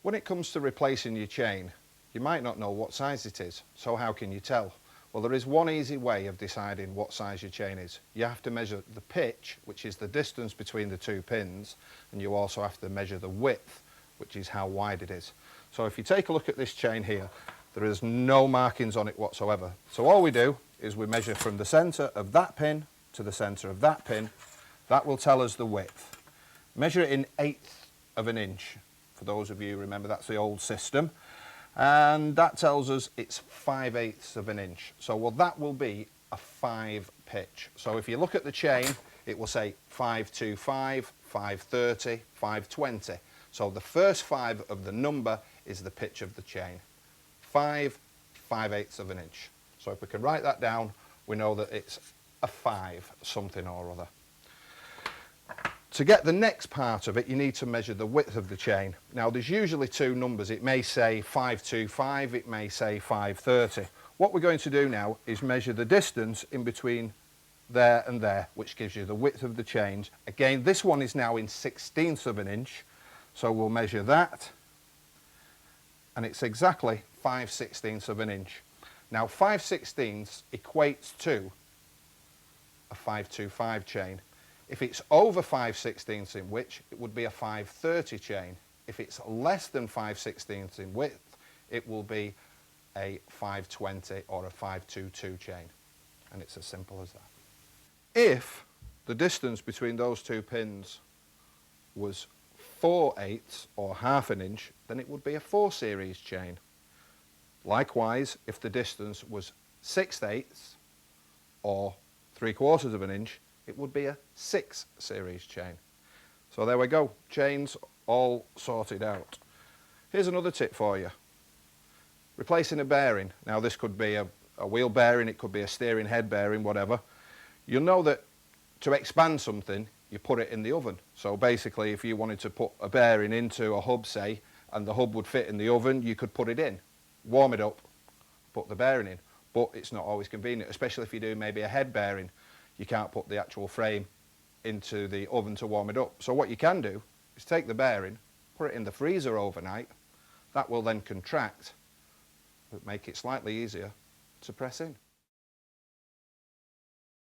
When it comes to replacing your chain, you might not know what size it is, so how can you tell? Well, there is one easy way of deciding what size your chain is. You have to measure the pitch, which is the distance between the two pins, and you also have to measure the width, which is how wide it is. So if you take a look at this chain here, there is no markings on it whatsoever. So all we do is we measure from the centre of that pin to the centre of that pin. That will tell us the width. Measure it in 1/8 of an inch. For those of you who remember, that's the old system. And that tells us it's 5/8 of an inch. So well, that will be a 5 pitch. So if you look at the chain, it will say 525, 530, 520. So the first 5 of the number is the pitch of the chain. 5/8 of an inch. So if we can write that down, we know that it's a 5 something or other. To get the next part of it, you need to measure the width of the chain. Now there's usually two numbers. It may say 525, it may say 530. What we're going to do now is measure the distance in between there and there, which gives you the width of the chain. Again, this one is now in 1/16 of an inch, so we'll measure that, and it's exactly 5/16 of an inch. Now 5/16 equates to a 525 chain. If it's over 5/16 in width, it would be a 530 chain. If it's less than 5/16 in width, it will be a 520 or a 522 chain. And it's as simple as that. If the distance between those two pins was 4/8 or ½ an inch, then it would be a 4 series chain. Likewise, if the distance was 6/8 or 3/4 of an inch, it would be a 6 series chain. So there we go, chains all sorted out. Here's another tip for you. Replacing a bearing. Now this could be a wheel bearing, it could be a steering head bearing, whatever. You'll know that to expand something, you put it in the oven. So basically, if you wanted to put a bearing into a hub, say, and the hub would fit in the oven, you could put it in, warm it up, put the bearing in. But it's not always convenient, especially if you do maybe a head bearing. You can't put the actual frame into the oven to warm it up. So what you can do is take the bearing, put it in the freezer overnight. That will then contract, but make it slightly easier to press in.